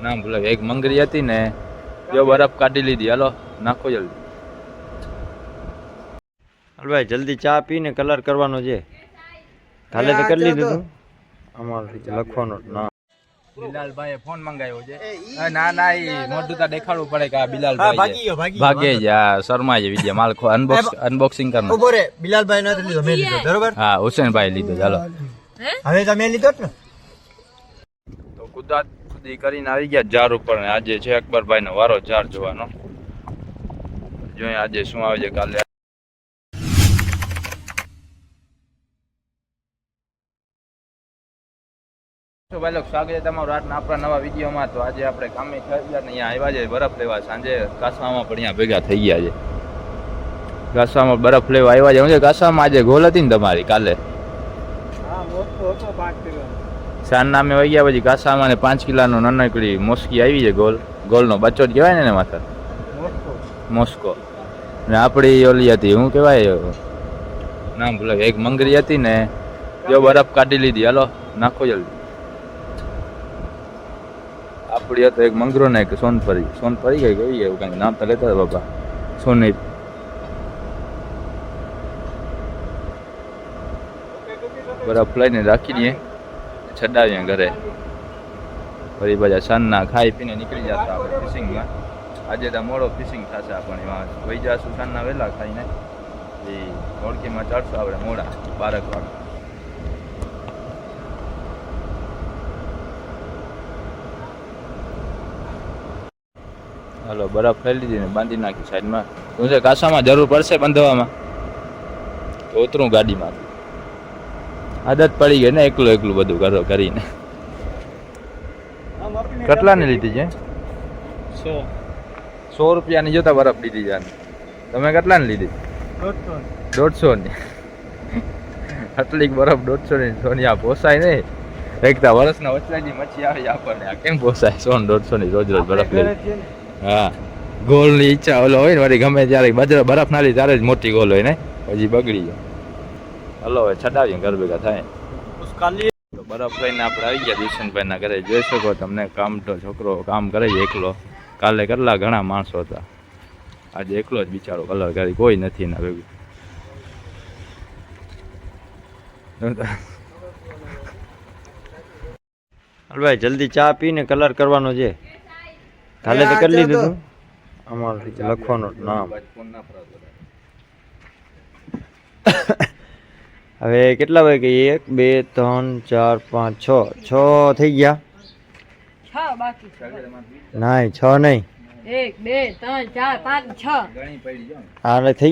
નામ ભૂલાય. એક મંગરી હતી ને જો બરફ કાઢી લીધી. હાલો નાખો જલ્દી. હાલ ભાઈ જલ્દી ચા પીને કલર કરવાનો છે. કાલે તો કરી લીધું તું. અમારે લખવાનો ના. બિલાલભાઈએ ફોન મંગાવ્યો છે. ના ના ઈ મોઢું તો દેખાડવું પડે કે આ બિલાલભાઈ ભાગે જ. આ શર્મા છે વિદ્યા માલ અનબોક્સિંગ કરનો. ઉભો રે. બિલાલભાઈ નથી લીધો, મેં લીધો. બરોબર? હા હુસેનભાઈ લીધો. ચાલો હવે તમે લીધો ને. તો કુદાત ખુદી કરીને આવી ગયા ઝાર ઉપર ને આજે છે અકબરભાઈ નો વારો ઝાર જોવાનો. જોઈએ આજે શું આવે છે કાલે. તો ભાઈ લોકો સ્વાગત છે તમારું રાતના આપણા નવા વિડીયોમાં. તો આજે આપણે કામે થઈ ગયા ને અહીંયા આવ્યા છે બરફ લેવા. સાંજે કાસામાં પણ અહીંયા ભેગા થઈ ગયા છે. કાસામાં બરફ લેવા આવ્યા છે. હું છે કાસામાં આજે ગોલ હતી ને તમારી કાલે. સાંજ નામે વહી ગયા પછી કાસામાં ને 5 કિલોનો નાનકડી મોસ્કી આવી છે. ગોલનો બચ્ચો જ કહેવાય ને માથે મોસ્કો. ને આપણી ઓલી હતી શું કહેવાય નામ ભૂલાય. એક મંગરી હતી ને જો બરફ કાઢી લીધી. હાલો નાખો જલ્દી. આપડી હતો એક મંગરો ને એક સોનપરી ગઈ કેવી એવું કઈ નામ તો લેતા હતા બાપા. સોની બરફ લઈને રાખી દઈએ, છડાવીએ ઘરે. ફરી બધા સાંજના ખાઈ પીને નીકળી જતા આપણે ફિશિંગમાં. આજે તો મોડો ફિશિંગ થશે આપણે. એમાં વહી જશું સાંજના વહેલા ખાઈને. એ હોડકીમાં ચડશું આપણે મોડા 12 વાગે. હાલો બરફ લઈ લીધી ને બાંધી નાખી સાઈડમાં. શું છે કાસામાં જરૂર પડશે બંધવામાં તો ઉતરું ગાડીમાં. આદત પડી ગઈ ને એકલું બધું કરીને. કેટલાની લીધી છે? 100 રૂપિયાની જોતા બરફ લીધી છે. તમે કેટલાની લીધી? 150 ની. આટલી બરફ 150 ની સોનિયા પોસાય નહીં. એકતા વર્ષના વચલાજી મચ્છી આવે આપણને. આ કેમ પોસાય 100-150 ની રોજ બરફ લીધી? હા ગોલની ઈચ્છા ઓલો હોય ને વળી ગમે ત્યારે બરફ ના લી ત્યારે જ મોટી ગોલ હોય ને પછી બગડી જાય. હલો હવે છડાવીએ ઘર ભેગા થાય. બરફ લઈને આપણે આવી ગયા દિશનભાઈ ના ઘરે. જોઈ શકો તમને કામ તો છોકરો કામ કરે છે એકલો. કાલે કેટલા ઘણા માણસો હતા. આજે એકલો જ બિચારો કલર કરે. કોઈ નથી એના ભેગું. ભાઈ જલ્દી ચા પીને કલર કરવાનો છે. કાલે તો કરી લીધું તું. અમારે લખવાનો નામ. હવે કેટલા વાગે? 1 2 3 4 5 6 થઈ ગયા. 6 બાકી. નહીં 6 નહીં. 1 2 3 4 5 6 ઘણી પડી જાય. હા થઈ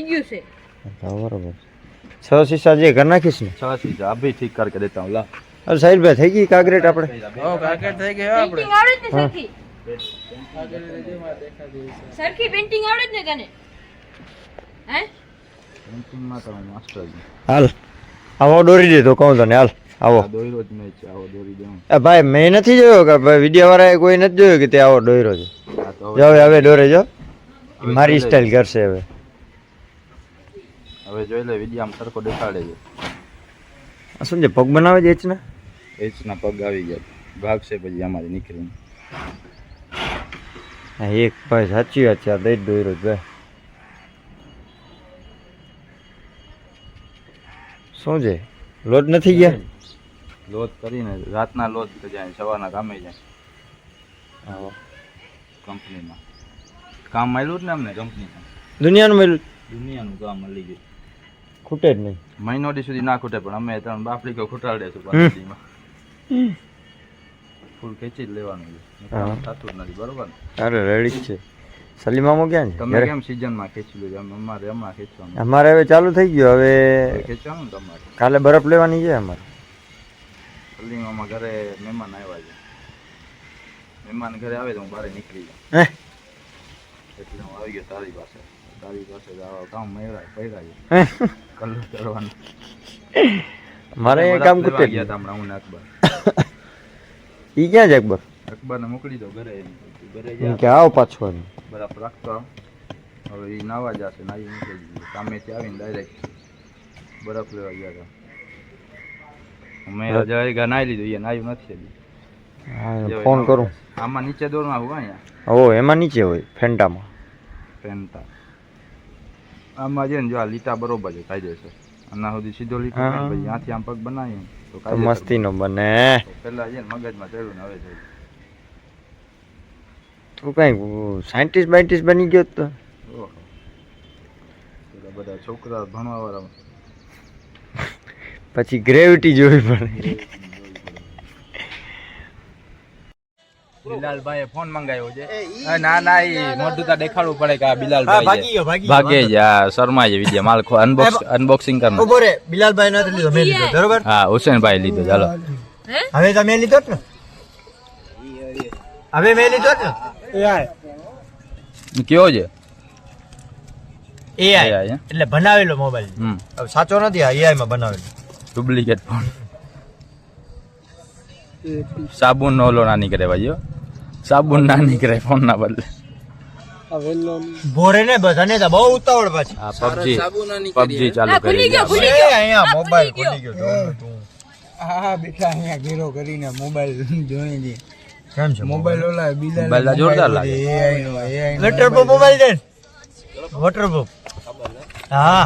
ગયું છે. બરોબર. 6 સીસા જે ઘર નાખીશ ને. 6 સીધા અભી ઠીક करके देता हूं. ला અરે સાહેબ ભાઈ થઈ ગઈ કાગરેટ આપણે. કાગરેટ થઈ ગઈ આપણે. પેઇન્ટિંગ આવડે ને સરખી? સરખી પેઇન્ટિંગ આવડે ને તને? હે પેઇન્ટિંગ માં તો માસ્ટર છું. હાલ આવો દોરી દે તો કહું તને. હાલ આવો દોયરો જ નહીં છે. આવો દોરી દેવું. એ ભાઈ મેં નથી જોયો કે ભાઈ વિડીયો વાળાએ કોઈ નથી જોયું કે તે આવો દોયરો છે. જો હવે દોરે જો મારી સ્ટાઈલ કરશે હવે. હવે જોઈ લે વિડીયો આમ સરખો દેખાડે છે. આ શું છે પગ બનાવે છે એચના? એચના પગ આવી ગયા. ભાગ છે પછી અમારી નીકળીને. હા એક ભાઈ સાચી વાત છે. આ દઈ દોયરો જ ભાઈ. શું છે લોટ નથી ગયા? લોટ કરીને રાતના લોટ જાય સવારના કામે જાય. આવો કંપનીમાં કામ મળ્યું જ ને અમને. કંપનીમાં દુનિયાનું મળ્યું. દુનિયાનું કામ મળી ગયું. ખૂટે જ નહીં. મહિનો દી સુધી ના ખૂટે પણ અમે 3 બાફડી કો ખૂટાડે છે. ફૂલ ખેંચી જ લેવાનું છે. થતું જ નથી. બરોબર ને? અરે રેડી છે. સલીમામો ક્યાં છે? તમે કેમ સીઝનમાં ખેંચી લેજો? અમારે હમણાં ખેંચવાનું. અમારે હવે ચાલુ થઈ ગયો. હવે ખેંચવાનું ને તમારે. કાલે બરફ લેવાની છે અમારે. સલીમામાં ઘરે મહેમાન આવ્યા છે. મહેમાન ઘરે આવે તો હું બહાર નીકળી જાઉં. એટલે હું આવી ગયો તારી પાસે. તારી પાસે કામ પૈરા છે. કલર કરવાનું. મારે એ કામ ખૂટે ગયા હતા હમણાં હું ને અકબર. ઈ ક્યાં છે અકબર? અકબરને મોકલી દો ઘરે. કે આવો પાછો બરફ રાખતો. હવે એ નાવા જશે. નાવી નીકળી ગયું. કામેથી આવીને ડાયરેક્ટ બરફ લેવા ગયા હતા. મેં જઈ નાહી લીધું. એ નાયું નથી. હા, ફોન કરું. આમાં નીચે દોરમાં હું અહીંયા ઓ એમાં નીચે હોય ફેન્ટામાં. પેન્ટા આમાં છે ને જો આ લીટા બરોબર છે કાયદેસર. આના સુધી સીધો લીટો હા. થાય ને પછી ત્યાંથી આમ પગ બનાવીએ તો તો કાયદેસર મસ્તીનો બને. પેલા છે ને મગજમાં ચડ્યું ને હવે છે તું કઈ સાયન્ટિસ્ટ બાયન્ટિસ્ટ બની ગયો તો. ઓહો પેલા બધા છોકરા ભણવા વાળા પછી ગ્રેવિટી જોવી પડે. બિલાલભાઈએ ફોન મંગાવ્યો છે ના ના એ મોઢું તો દેખાડવું પડે કે આ બિલાલભાઈ છે. ભાગે જ આ શર્મા છે વિદ્યા માલ અનબોક્સિંગ કરના. બરોબર બિલાલભાઈ નથી લીધો મેં લીધો બરોબર. હા હુસેનભાઈ લીધો ચાલો હવે તમે લીધો ને. હવે મેં લીધો ને. કયો છે એઆઈ AI, એટલે બનાવેલો મોબાઈલ. હમ સાચો નથી આ એઆઈ માં બનાવેલો. ડુપ્લિકેટ ફોન સાબુન નો ઓલો ના નીકળે ભાઈઓ સાબુન ના નીકળે ફોન ના બદલે ભોરે ને બધાને તો બહુ ઉતાવળ પાછી. હા પબજી ચાલુ ખુલી કરી ગયો ખુલી એ ગયો અહીંયા આ મોબાઈલ ખુલી ખોલી ગયો. હા બેઠા અહીંયા ઘેરો કરીને મોબાઈલ જોઈ છે. કેમ છે મોબાઈલ ઓલા બિલાલ મોબાઈલ જોરદાર લાગે. AI નો વોટરપ્રૂફ મોબાઈલ દે. વોટરપ્રૂફ. હા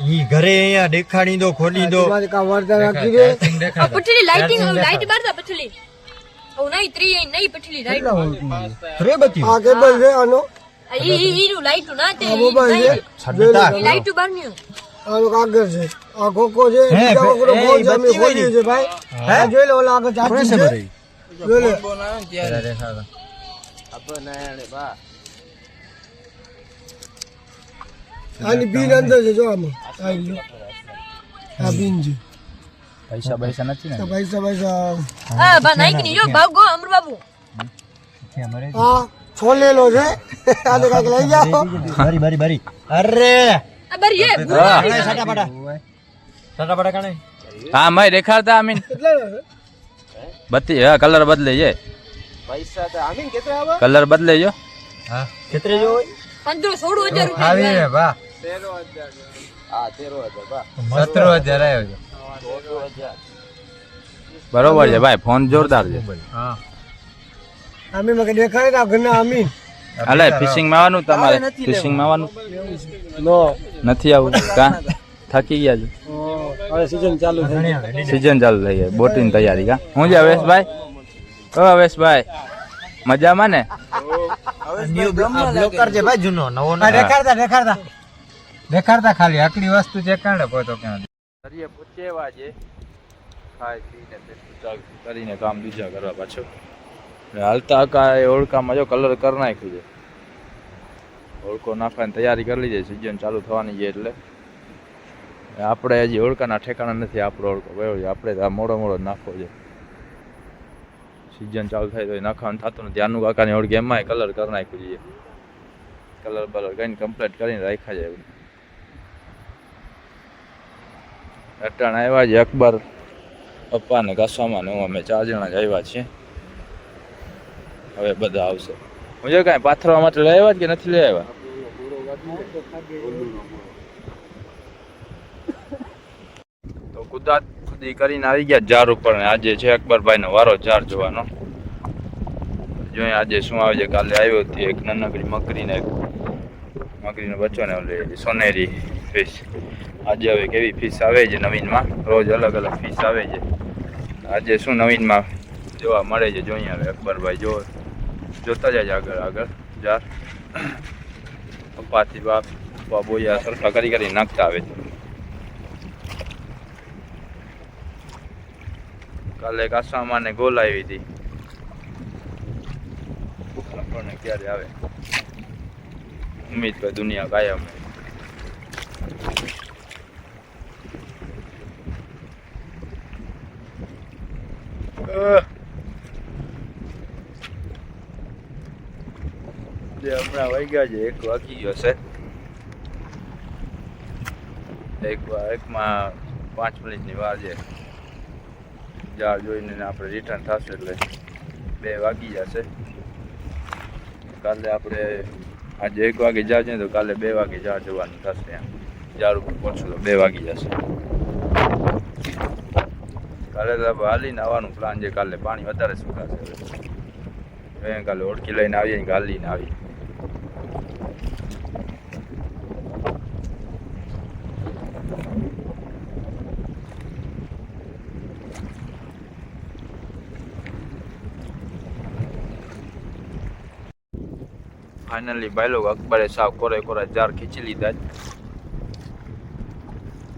ઈ ઘરે અહીંયા દેખાડી દો ખોલી દો. આ પછલી લાઇટિંગ લાઇટ બાર તા પછલી ઓ નહીં 3 નહીં પછલી લાઇટ રે બતી આ ઈ નું લાઇટ ના તે છડતા લાઇટ બાર ની આનો કાગળ છે આ કોકો છે હે, બીજા કોકનો એ ફોન છે અમે બત્તી ખોલ્યું છે ભાઈ આ જોઈ લે ઓલા આગળ ચાર્જિંગ છે જોઈ લે આની બિન અંદર છે જો આમાં આ લો આ બિન છે પૈસા પૈસા નથી ને તો પૈસા આ બા નાઈક ની જો ભાગો અમર બાબુ આ છોલેલો છે આને કાંઈક લઈ જાઓ બારી બારી બારી અરે આ બરી એ સાટાપાટા કાણે હા મેં દેખાડતા આમીન બત્તી હા કલર બદલે છે કલર બદલે જો હા કેતરે જો હોય 15-16 હજાર આવી રૂપિયા રે વાહ 17000 આવ્યો છે બરોબર છે ભાઈ ફોન જોરદાર છે હા અમે મકે દેખાડે ના ઘરના અમીન અલે ફિશિંગ માં આવવાનું તમારે ફિશિંગ માં આવવાનું નથી આવું કા થાકી ગયા છે હવે સીઝન ચાલુ થઈ સીઝન ચાલુ થઈ ગઈ બોટિંગ તૈયારી કા હું છે અવેશભાઈ ઓ અવેશભાઈ મજામાં ને ન્યુ બ્લોકર છે ભાઈ જૂનો નવો દેખાડતા ખાલી આકડી વસ્તુ ચેક કરે પોતો ક્યાં દરિયે પૂછેવા છે ખાઈ પીને બેસું કરીને કામ બીજા કરવા પાછો હાલતા કા એ ઓળખામાં જો કલર કરી નાખ્યું છે ઓળખો નાખવાની તૈયારી કરી લીધી સીઝન ચાલુ થવાની છે એટલે આપણે હજી ઓળખાના ઠેકાણા નથી આપણો ઓળખો કયો છે આપણે આ મોડો મોડો નાખવો છે સીઝન ચાલુ થાય તો એ નાખવાનું થતું નથી આનું કાકાની ઓળખી એમાંય કલર કરી નાખ્યું છે કલર બલર કરીને કમ્પ્લીટ કરીને રાખ્યા છે અટાણ આવ્યા છે અકબર પપ્પા ને કસામાં ને હું અમે 4 જણા જ આવ્યા છીએ હવે બધા આવશે હું જો કાંઈ પાથરવા માટે લઈ આવ્યા કે નથી લઈ આવ્યા તો કુદાત ખુદી કરીને આવી ગયા જાર ઉપર ને આજે છે અકબરભાઈનો વારો જાર જોવાનો જોઈએ આજે શું આવે છે કાલે આવ્યો હતી એક નાનકડી મકરીનો બચ્ચો ને ઓલી સોનેરી ફિશ આજે હવે કેવી ફિશ આવે છે નવીનમાં રોજ અલગ અલગ ફિશ આવે છે આજે શું નવીનમાં જોવા મળે છે જોઈએ હવે અકબરભાઈ જોતા જાય આગળ જાર પપ્પાથી પપ્પા બોયા સરખા કરી નાખતા આવે છે કાલે કાસામાં ને ગોલ આવી હતી આપણને ક્યારે આવે ઉમ્મીદ પર દુનિયા કાયમ હમણાં વાગ્યા છે 1 વાગી ગયો છે એકમાં 5 મિનિટની વાર છે જાર જોઈને આપણે રિટર્ન થશે એટલે 2 વાગી જશે કાલે આપણે આજે 1 વાગે જાર છે તો કાલે 2 વાગે જાર જવાનું થશે જાર ઉપર પહોંચું તો 2 વાગી જશે. કાલે તો હાલીને આવવાનું પ્લાન છે. કાલે પાણી વધારે સુકાશે. કાલે ઓળખી લઈને આવીએ ને ગાલ લઈને આવીએ. ફાઇનલી ભાઈ લોકો અકબરે સાવ કોરે કોરા જાર ખીચી લીધા જ.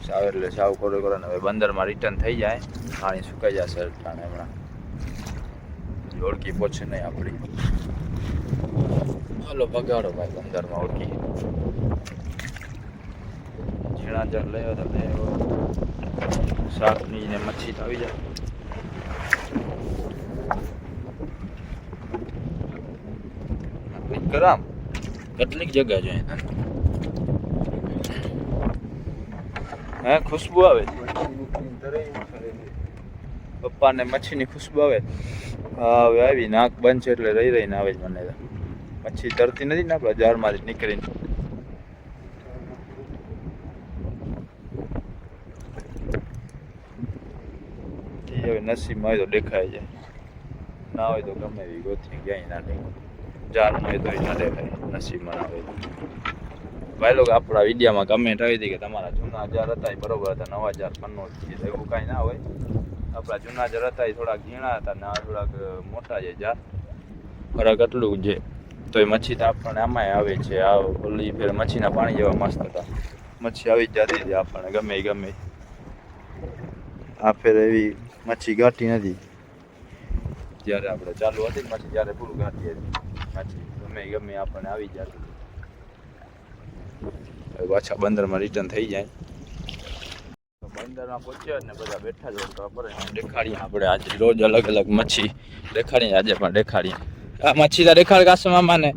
સાવ એટલે સાવ કોરે કોરા હવે બંદરમાં રિટર્ન થઈ જાય. પાણી સુકાઈ જશે ટાણે હમણાં. ઓળખી પહોંચે નહીં આપણી. હાલો ભગાડો ભાઈ બંદરમાં ઓળખી. ઝીણા જાર લઈ તો લઈ શાકની ને મચ્છી તો આવી જાય. કરામ કેટલીક જગ્યા છે હે ખુશ્બુ આવે પપ્પાને મચ્છીની ખુશ્બુ આવે. હા હવે આવી નાક બંધ છે એટલે રહી રહીને આવે જ મને. મચ્છી તરતી નથી ને આપણા જારમાંથી નીકળીને. હવે નસીબમાં હોય તો દેખાય જાય, ના હોય તો ગમે એવી ગોથી ક્યાંય ના દેખાય. જારમાં હોય તો ના દેખાય, નસીબમાં ના હોય. ભાઈ લોકો આપણા વિડીયામાં કમેન્ટ આવી હતી કે તમારા જૂના જાર હતા એ બરોબર હતા, નવા જાર કન્નોડ એવું કાંઈ ના હોય. આપણા જૂના જાર હતા એ થોડાક ઝીણા હતા ને આ થોડાક મોટા છે જાર. ફરક એટલું છે. તો એ મચ્છી તો આપણને આમાંય આવે છે. આ ઓલી ફેર મચ્છીના પાણી જેવા મસ્ત હતા. મચ્છી આવી જ જતી હતી આપણને ગમે ગમે. આ ફેર એવી મચ્છી ઘાટી નથી. જ્યારે આપણે ચાલુ હતી ને મચ્છી ત્યારે પૂરું ઘાટી હતી મચ્છી. ગમે આપણને આવી જતી. હવે પાછા બંદરમાં રિટર્ન થઈ જાય. બંદરમાં પહોંચ્યા ને બધા બેઠા જ હોય બરાબર. દેખાડીએ આપણે આજે રોજ અલગ અલગ મચ્છી દેખાડીએ. આજે પણ દેખાડીએ. આ મચ્છી તો દેખાડ કાસોમાં ને.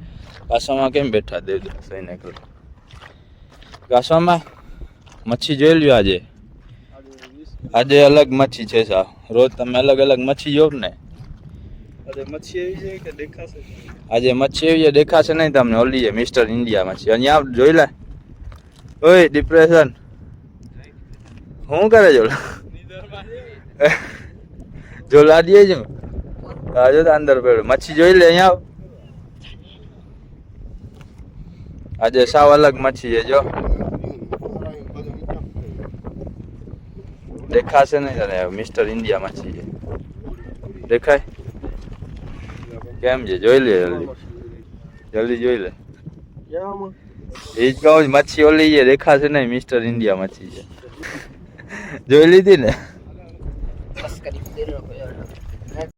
કાસોમાં કેમ બેઠા દેવ સહીને કરો. કાસોમાં મચ્છી જોઈ લ્યો આજે. આજે અલગ મચ્છી છે સાહેબ. રોજ તમે અલગ અલગ મચ્છી જોવ ને. આજે મચ્છી એવી છે કે દેખાશે. આજે મચ્છી એવી દેખાશે નહીં તમને. ઓલી છે મિસ્ટર ઇન્ડિયા મચ્છી. અહીંયા જોઈ લે. ઓય ડિપ્રેશન શું કરે જો જો લાદીએ છે. હા જો તો અંદર પડ્યો. મચ્છી જોઈ લે અહીંયા. આજે સાવ અલગ મચ્છી છે જો. દેખાશે નહીં તને. મિસ્ટર ઇન્ડિયા મચ્છી છે. દેખાય કેમ છે જોઈ લે જલ્દી. જલ્દી જોઈ લે. એ જ કહું મચ્છી ઓલી છે દેખાશે નહીં. મિસ્ટર ઇન્ડિયા મચ્છી છે. જોઈ લીધી ને.